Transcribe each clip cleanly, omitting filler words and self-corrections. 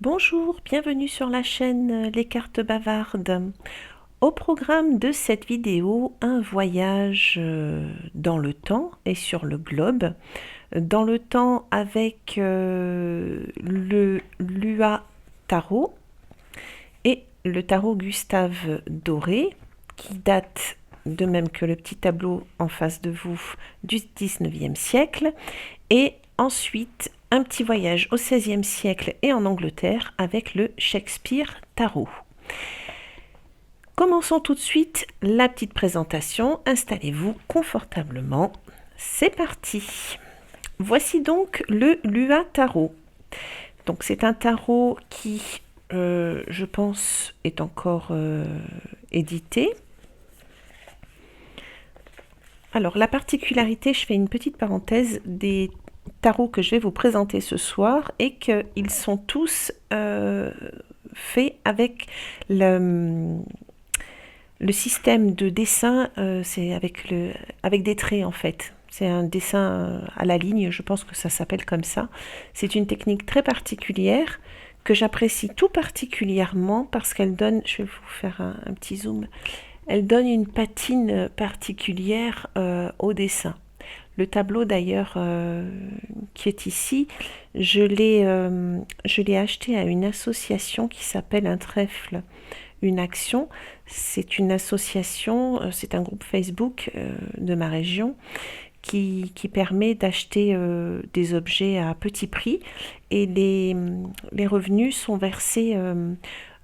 Bonjour, bienvenue sur la chaîne Les Cartes Bavardes. Au programme de cette vidéo, un voyage dans le temps et sur le globe. Dans le temps avec le Lua Tarot et le tarot Gustave Doré, qui date, de même que le petit tableau en face de vous, du 19e siècle. Et ensuite, un petit voyage au XVIe siècle et en Angleterre avec le Shakespeare Tarot. Commençons tout de suite la petite présentation. Installez-vous confortablement. C'est parti. Voici donc le Lua Tarot. Donc c'est un tarot qui, je pense, est encore édité. Alors la particularité, je fais une petite parenthèse, des tarots que je vais vous présenter ce soir et qu'ils sont tous faits avec le système de dessin, c'est avec des traits en fait. C'est un dessin à la ligne, je pense que ça s'appelle comme ça. C'est une technique très particulière que j'apprécie tout particulièrement parce qu'elle donne, je vais vous faire un petit zoom, elle donne une patine particulière au dessin. Le tableau d'ailleurs qui est ici, je l'ai acheté à une association qui s'appelle Un Trèfle, une action. C'est une association, c'est un groupe Facebook de ma région qui permet d'acheter des objets à petit prix et les revenus sont versés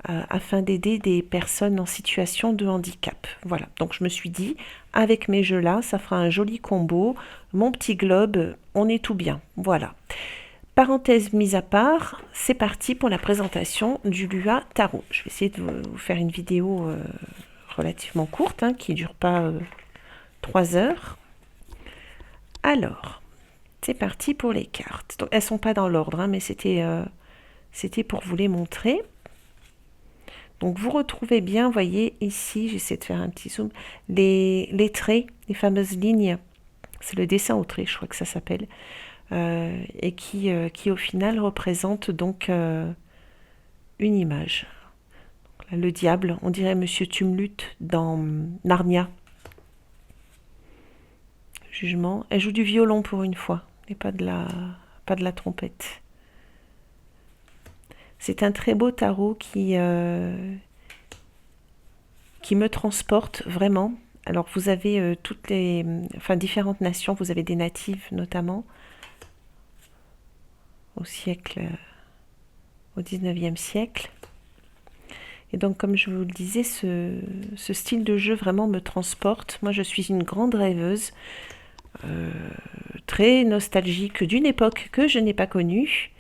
afin d'aider des personnes en situation de handicap. Voilà, donc je me suis dit, avec mes jeux-là, ça fera un joli combo. Mon petit globe, on est tout bien. Voilà. Parenthèse mise à part, c'est parti pour la présentation du Lua Tarot. Je vais essayer de vous faire une vidéo relativement courte, qui ne dure pas 3 heures. Alors, c'est parti pour les cartes. Donc, elles ne sont pas dans l'ordre, mais c'était pour vous les montrer. Donc vous retrouvez bien, voyez ici, j'essaie de faire un petit zoom, les traits, les fameuses lignes. C'est le dessin au trait, je crois que ça s'appelle. Et qui au final représente donc une image. Là, le diable, on dirait Monsieur Tumlut dans Narnia. Jugement. Elle joue du violon pour une fois, et pas de la trompette. C'est un très beau tarot qui me transporte vraiment. Alors vous avez différentes nations, vous avez des natives notamment, au 19e siècle. Et donc comme je vous le disais, ce style de jeu vraiment me transporte. Moi je suis une grande rêveuse, très nostalgique d'une époque que je n'ai pas connue.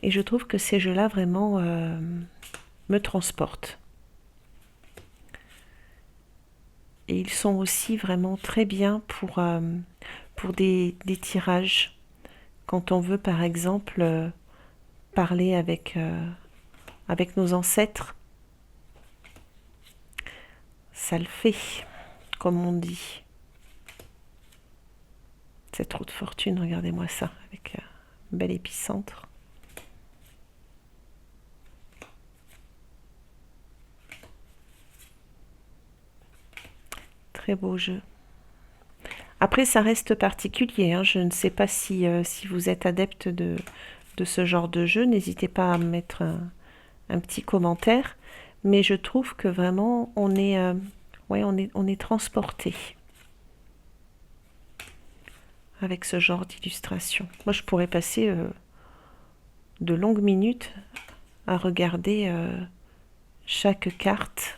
Et je trouve que ces jeux-là vraiment me transportent. Et ils sont aussi vraiment très bien pour des tirages. Quand on veut par exemple parler avec nos ancêtres, ça le fait, comme on dit. Cette roue de fortune, regardez-moi ça, avec un bel épicentre. Très beau jeu. Après, ça reste particulier. Je ne sais pas si vous êtes adepte de ce genre de jeu. N'hésitez pas à mettre un petit commentaire. Mais je trouve que vraiment, on est transporté avec ce genre d'illustration. Moi, je pourrais passer de longues minutes à regarder chaque carte.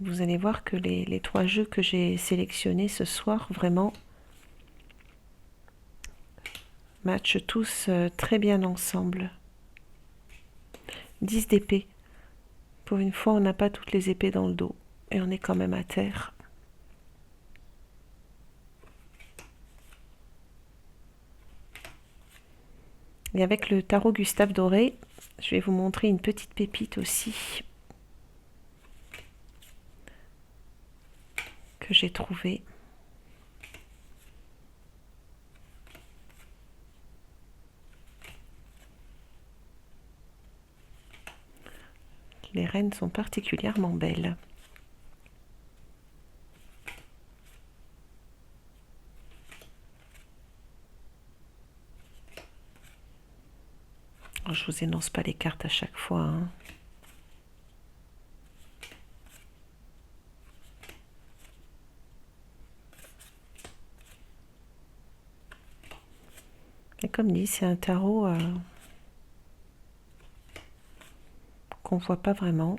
Vous allez voir que les 3 jeux que j'ai sélectionnés ce soir, vraiment, matchent tous très bien ensemble. 10 d'épée. Pour une fois, on n'a pas toutes les épées dans le dos. Et on est quand même à terre. Et avec le tarot Gustave Doré, je vais vous montrer une petite pépite aussi que j'ai trouvée. les reines sont particulièrement belles. Alors, je vous énonce pas les cartes à chaque fois, hein. Et comme dit, c'est un tarot qu'on voit pas vraiment.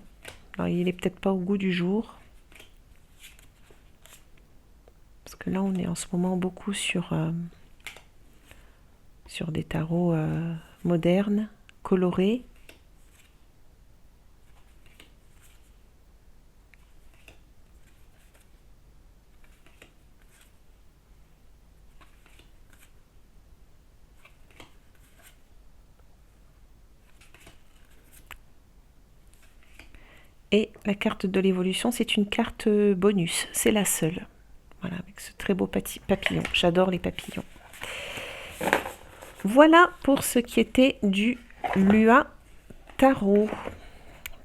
Alors, il est peut-être pas au goût du jour. Parce que là, on est en ce moment beaucoup sur des tarots modernes, colorés. Et la carte de l'évolution, c'est une carte bonus. C'est la seule. Voilà, avec ce très beau papillon. J'adore les papillons. Voilà pour ce qui était du Lua Tarot.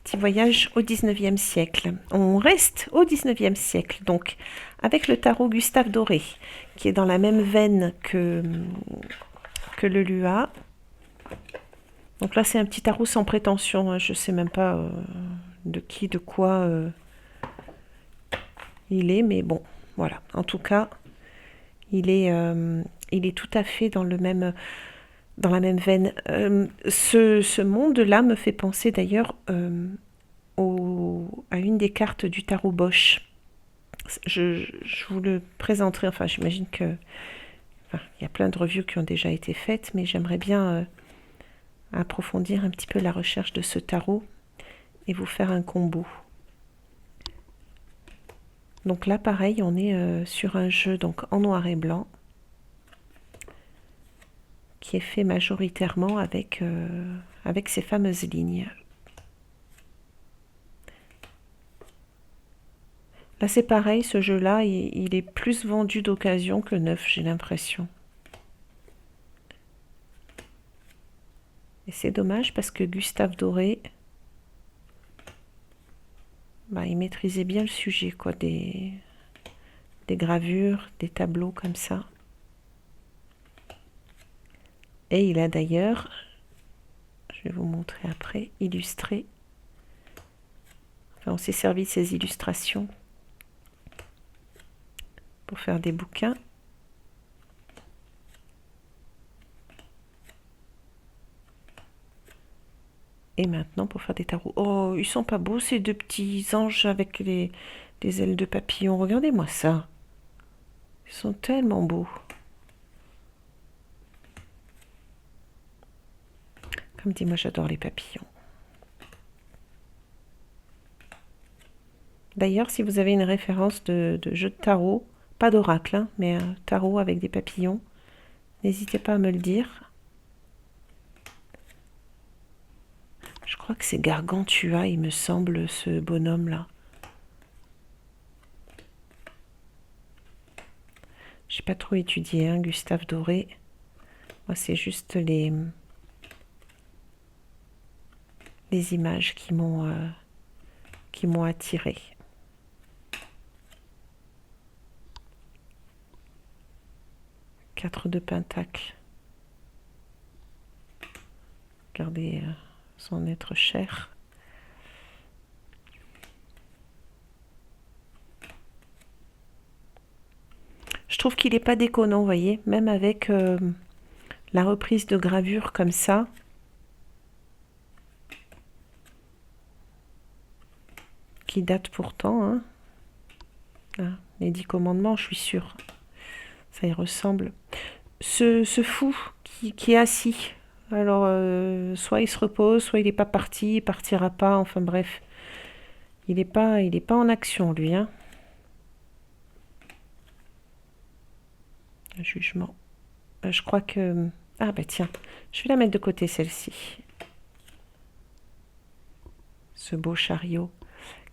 Petit voyage au 19e siècle. On reste au 19e siècle, donc, avec le tarot Gustave Doré, qui est dans la même veine que le Lua. Donc là, c'est un petit tarot sans prétention, hein. Je ne sais même pas de qui, de quoi il est, mais bon, voilà. En tout cas, il est tout à fait dans la même veine. Ce monde-là me fait penser d'ailleurs à une des cartes du tarot Bosch. Je vous le présenterai, enfin j'imagine que il y a plein de reviews qui ont déjà été faites, mais j'aimerais bien approfondir un petit peu la recherche de ce tarot et vous faire un combo. Donc là pareil, on est sur un jeu donc en noir et blanc qui est fait majoritairement avec ces fameuses lignes. Là c'est pareil, ce jeu-là, il est plus vendu d'occasion que neuf, j'ai l'impression. Et c'est dommage parce que Gustave Doré, il maîtrisait bien le sujet, quoi, des gravures, des tableaux comme ça. Et il a d'ailleurs, je vais vous montrer après, illustré. Enfin, on s'est servi de ces illustrations pour faire des bouquins. Et maintenant pour faire des tarots. Oh, ils sont pas beaux ces deux petits anges avec des ailes de papillon. Regardez-moi ça. Ils sont tellement beaux. Comme dit, moi j'adore les papillons. D'ailleurs, si vous avez une référence de jeu de tarot, pas d'oracle, hein, mais un tarot avec des papillons, n'hésitez pas à me le dire. Je crois que c'est Gargantua, il me semble, ce bonhomme-là. J'ai pas trop étudié, hein, Gustave Doré. Moi, c'est juste les images qui m'ont attiré. Quatre de pentacle. Regardez son être cher. Je trouve qu'il n'est pas déconnant, vous voyez, même avec la reprise de gravure comme ça. Qui date pourtant, hein. Ah, les 10 commandements, je suis sûre. Ça y ressemble. Ce fou qui est assis. Alors, soit il se repose, soit il n'est pas parti, il partira pas, enfin bref. Il n'est pas en action, lui, hein. Un jugement. Je crois que... Ah bah tiens, je vais la mettre de côté, celle-ci. Ce beau chariot.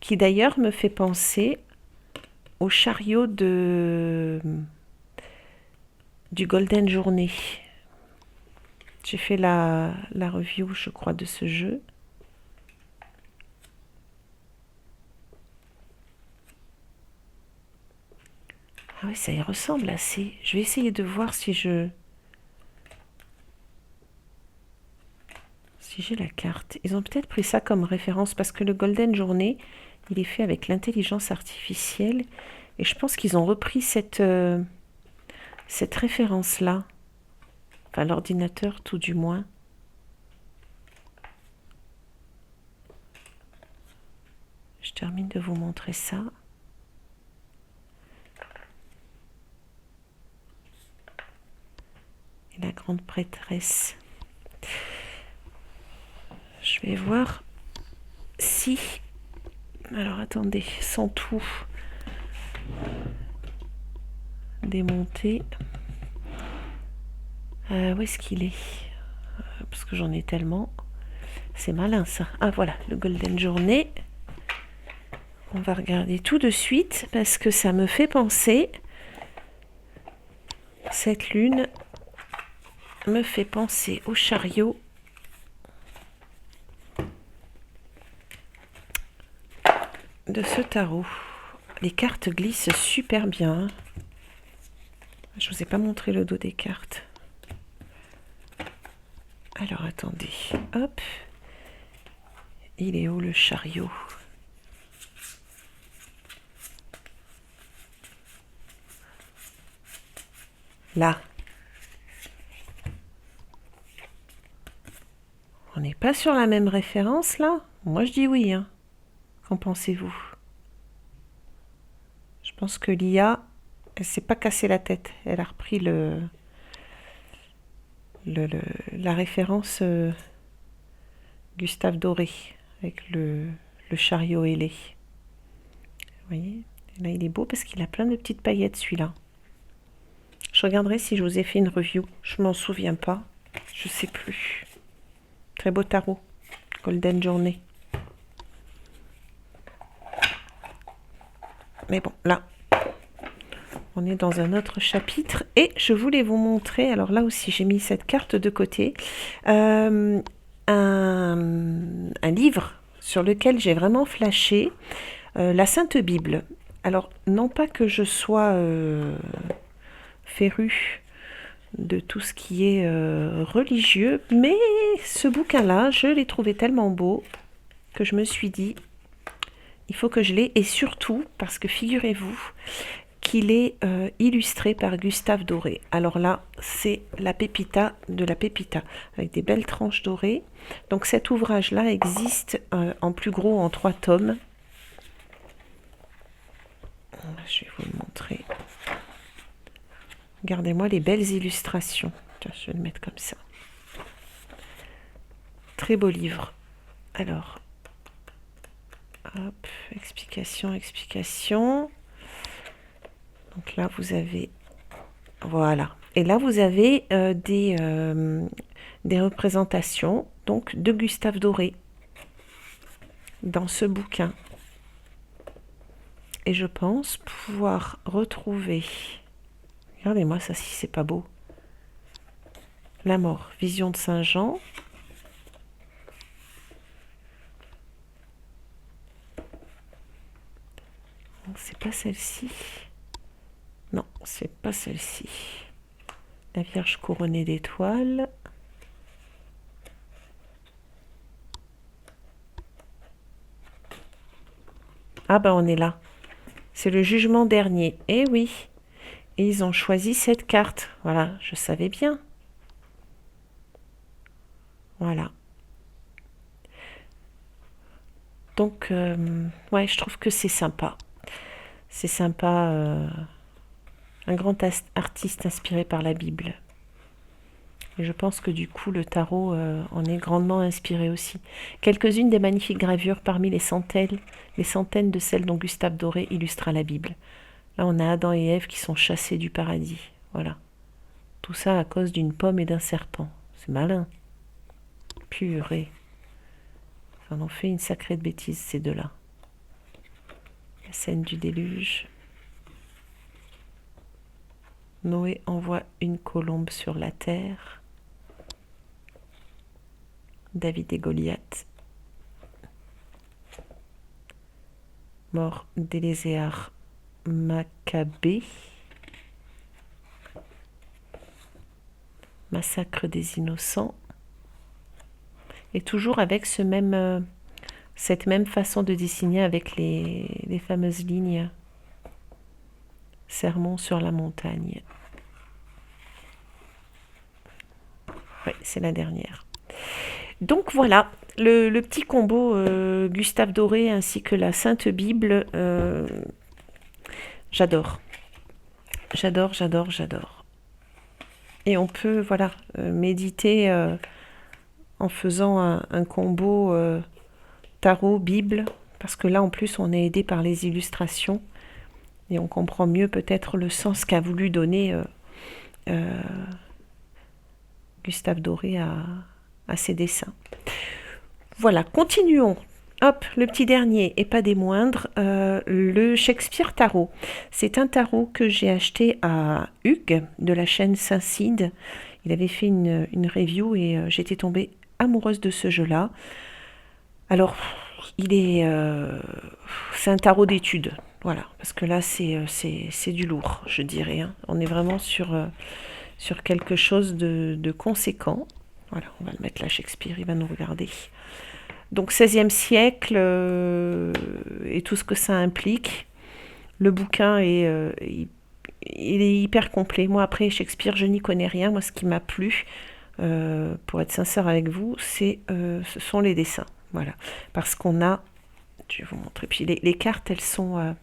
Qui d'ailleurs me fait penser au chariot du Golden Journée. J'ai fait la review, je crois, de ce jeu. Ah oui, ça y ressemble assez. Je vais essayer de voir si j'ai la carte. Ils ont peut-être pris ça comme référence parce que le Golden Journée, il est fait avec l'intelligence artificielle. Et je pense qu'ils ont repris cette référence-là. Enfin, l'ordinateur, tout du moins. Je termine de vous montrer ça. Et la grande prêtresse. Je vais voir si... Alors, attendez, sans tout démonter. Où est-ce qu'il est? Parce que j'en ai tellement. C'est malin, ça. Ah, voilà, le Golden Journée. On va regarder tout de suite parce que ça me fait penser... Cette lune me fait penser au chariot de ce tarot. Les cartes glissent super bien. Je vous ai pas montré le dos des cartes. Alors attendez, hop. Il est où le chariot? Là. On n'est pas sur la même référence là? Moi je dis oui. Hein. Qu'en pensez-vous? Je pense que l'IA, elle s'est pas cassé la tête. Elle a repris la référence Gustave Doré avec le chariot ailé. Vous voyez? Là il est beau parce qu'il a plein de petites paillettes celui-là. Je regarderai si je vous ai fait une review. Je m'en souviens pas. Je sais plus. Très beau tarot. Golden Journée. Mais bon, là, on est dans un autre chapitre. Et je voulais vous montrer, alors là aussi, j'ai mis cette carte de côté, un livre sur lequel j'ai vraiment flashé, la Sainte Bible. Alors, non pas que je sois férue de tout ce qui est religieux, mais ce bouquin-là, je l'ai trouvé tellement beau que je me suis dit, il faut que je l'ai, et surtout parce que figurez-vous qu'il est illustré par Gustave Doré. Alors là, c'est la pépita de la pépita, avec des belles tranches dorées. Donc cet ouvrage-là existe en plus gros en 3 tomes. Je vais vous le montrer. Regardez-moi les belles illustrations. Tiens, je vais le mettre comme ça. Très beau livre. Alors, hop, explication. Donc là, vous avez... Voilà. Et là, vous avez des représentations donc, de Gustave Doré dans ce bouquin. Et je pense pouvoir retrouver... Regardez-moi ça, si c'est pas beau. La mort, vision de Saint Jean. C'est pas celle-ci. Non, c'est pas celle-ci. La Vierge couronnée d'étoiles. Ah ben on est là. C'est le jugement dernier. Eh oui. Et ils ont choisi cette carte. Voilà, je savais bien. Voilà. Donc, ouais, je trouve que c'est sympa. C'est sympa. Un grand artiste inspiré par la Bible. Et je pense que du coup, le tarot en est grandement inspiré aussi. Quelques-unes des magnifiques gravures parmi les centaines de celles dont Gustave Doré illustra la Bible. Là, on a Adam et Ève qui sont chassés du paradis. Voilà. Tout ça à cause d'une pomme et d'un serpent. C'est malin. Purée. Ça en ont fait une sacrée bêtise, ces deux-là. La scène du déluge. Noé envoie une colombe sur la terre. David et Goliath. Mort d'Élézéar Maccabée. Massacre des innocents. Et toujours avec ce même, cette même façon de dessiner avec les fameuses lignes. Sermon sur la montagne. Oui, c'est la dernière. Donc voilà, le petit combo Gustave Doré ainsi que la Sainte Bible, j'adore. J'adore, j'adore, j'adore. Et on peut, voilà, méditer en faisant un combo tarot, Bible, parce que là en plus on est aidé par les illustrations et on comprend mieux peut-être le sens qu'a voulu donner euh, Gustave Doré à ses dessins. Voilà, continuons. Hop, le petit dernier, et pas des moindres, le Shakespeare Tarot. C'est un tarot que j'ai acheté à Hugues de la chaîne Saint-Cide. Il avait fait une review et j'étais tombée amoureuse de ce jeu-là. Alors, c'est un tarot d'études, voilà, parce que là c'est du lourd, je dirais, hein. On est vraiment sur quelque chose de conséquent. Voilà, on va le mettre là, Shakespeare, il va nous regarder. Donc 16e siècle et tout ce que ça implique. Le bouquin il est hyper complet. Moi après Shakespeare, je n'y connais rien. Moi ce qui m'a plu, pour être sincère avec vous, ce sont les dessins. Voilà. Parce qu'on a, je vais vous montrer, puis les cartes elles sont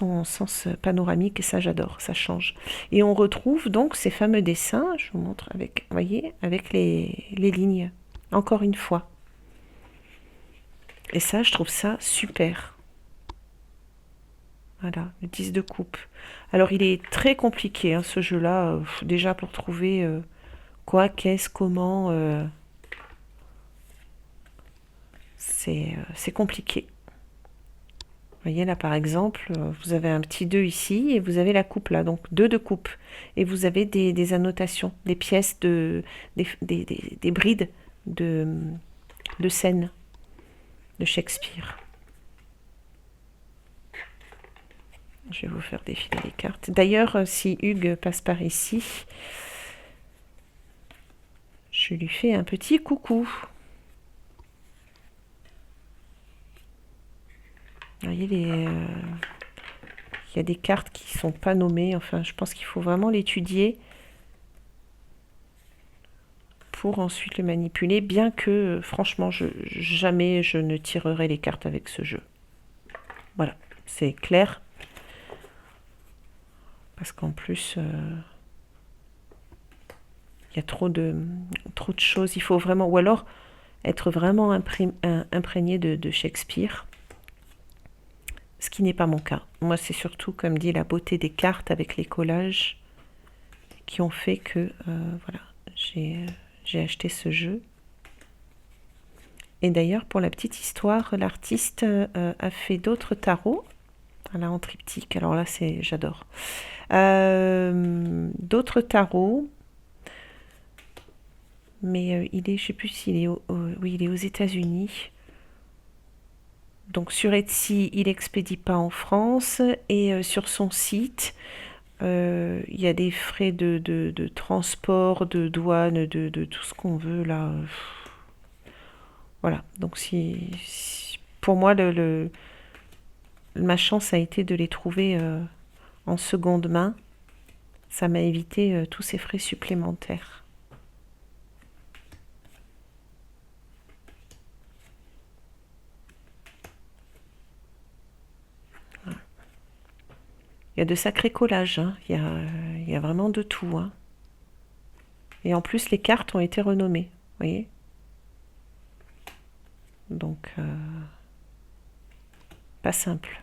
en sens panoramique et ça j'adore, ça change. Et on retrouve donc ces fameux dessins, je vous montre avec, vous voyez, avec les lignes, encore une fois. Et ça, je trouve ça super. Voilà, le 10 de coupe. Alors, il est très compliqué, hein, ce jeu-là, déjà pour trouver quoi, qu'est-ce, comment. C'est compliqué. Vous voyez, là, par exemple, vous avez un petit 2 ici et vous avez la coupe là, donc 2 de coupe. Et vous avez des annotations, des pièces, des brides de scènes de Shakespeare. Je vais vous faire défiler les cartes. D'ailleurs, si Hugues passe par ici, je lui fais un petit coucou. Vous voyez, il y a des cartes qui ne sont pas nommées. Enfin, je pense qu'il faut vraiment l'étudier pour ensuite le manipuler, bien que, franchement, jamais je ne tirerai les cartes avec ce jeu. Voilà, c'est clair. Parce qu'en plus, il y a trop de choses. Il faut vraiment, ou alors être vraiment imprégné de Shakespeare, ce qui n'est pas mon cas. Moi, c'est surtout, comme dit, la beauté des cartes avec les collages qui ont fait que, voilà, j'ai acheté ce jeu. Et d'ailleurs, pour la petite histoire, l'artiste a fait d'autres tarots. Voilà, en triptyque. Alors là, j'adore. D'autres tarots. Mais il est, je sais plus s'il est, oui, il est aux États-Unis. Donc sur Etsy, il expédie pas en France et sur son site, il y a des frais de transport, de douane, de tout ce qu'on veut là. Voilà. Donc pour moi ma chance a été de les trouver en seconde main. Ça m'a évité tous ces frais supplémentaires. Il y a de sacrés collages, hein. Il y a vraiment de tout, hein. Et en plus, les cartes ont été renommées, vous voyez. Donc, pas simple.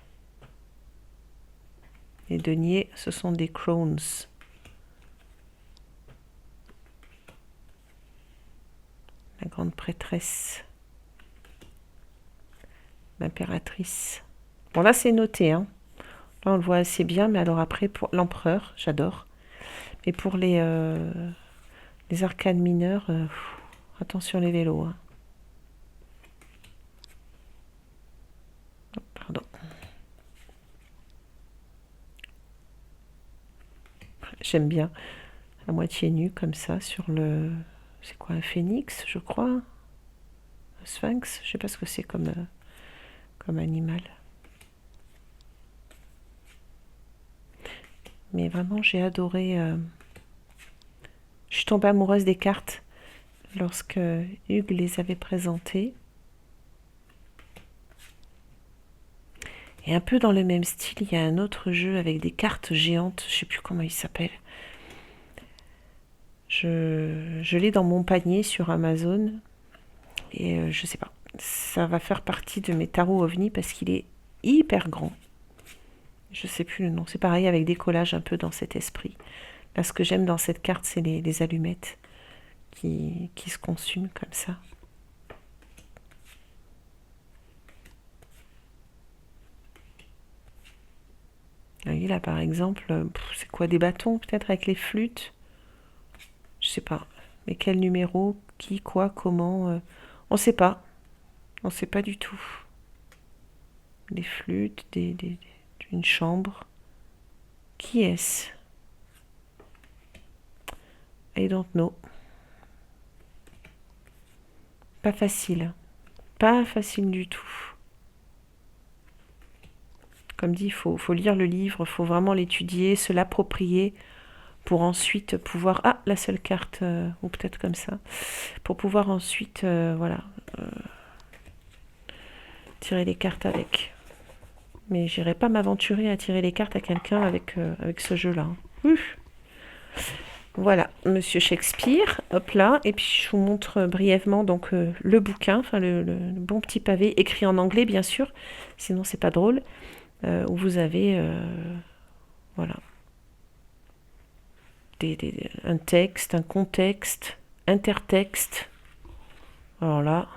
Les deniers, ce sont des crowns. La grande prêtresse. L'impératrice. Bon, là, c'est noté, hein. Là, on le voit assez bien, mais alors après, pour l'empereur, j'adore. Mais pour les arcades mineures, attention les vélos, hein. Oh, pardon. J'aime bien. à moitié nu comme ça sur le... C'est quoi, un phénix, je crois? Un sphinx? Je sais pas ce que c'est comme animal. Mais vraiment, j'ai adoré... Je suis tombée amoureuse des cartes lorsque Hugues les avait présentées. Et un peu dans le même style, il y a un autre jeu avec des cartes géantes, je sais plus comment il s'appelle. Je l'ai dans mon panier sur Amazon et je sais pas. Ça va faire partie de mes tarots ovnis parce qu'il est hyper grand. Je sais plus le nom. C'est pareil avec des collages un peu dans cet esprit. Là, ce que j'aime dans cette carte, c'est les allumettes qui se consument comme ça. Vous voyez là, par exemple, c'est quoi, des bâtons peut-être avec les flûtes? Je sais pas. Mais quel numéro, qui, quoi, comment, on sait pas. On sait pas du tout. Des flûtes, une chambre. Qui est-ce? I don't know. Pas facile. Pas facile du tout. Comme dit, faut lire le livre, faut vraiment l'étudier, se l'approprier pour ensuite pouvoir... Ah, la seule carte, ou peut-être comme ça. Pour pouvoir ensuite, voilà, tirer les cartes avec. Mais j'irai pas m'aventurer à tirer les cartes à quelqu'un avec ce jeu-là. Voilà, Monsieur Shakespeare, hop là, et puis je vous montre brièvement donc le bouquin, enfin le bon petit pavé, écrit en anglais bien sûr, sinon c'est pas drôle, où vous avez voilà, un texte, un contexte, intertexte. Alors là,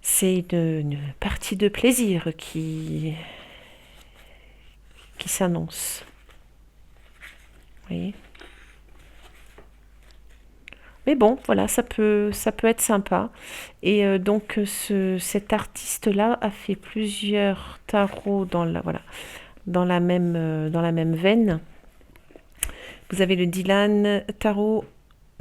c'est une partie de plaisir qui s'annonce. Vous voyez ? Mais bon, voilà, ça peut être sympa. Et donc, cet artiste-là a fait plusieurs tarots dans la même veine. Vous avez le Dylan Tarot,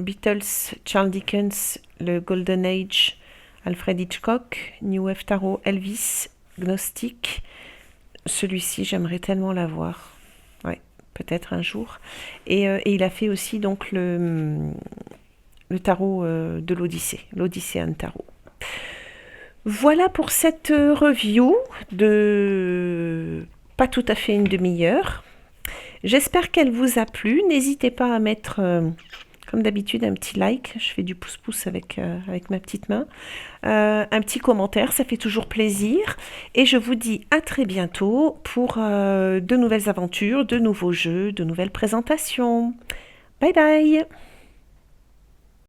Beatles, Charles Dickens, le Golden Age, Alfred Hitchcock, New Wave Tarot, Elvis, Gnostic. Celui-ci, j'aimerais tellement l'avoir. Ouais, peut-être un jour. Et il a fait aussi donc le tarot de l'Odyssée, l'Odysséen Tarot. Voilà pour cette review de pas tout à fait une demi-heure. J'espère qu'elle vous a plu. N'hésitez pas à mettre, comme d'habitude, un petit like. Je fais du pouce-pouce avec ma petite main. Un petit commentaire, ça fait toujours plaisir. Et je vous dis à très bientôt pour de nouvelles aventures, de nouveaux jeux, de nouvelles présentations. Bye bye!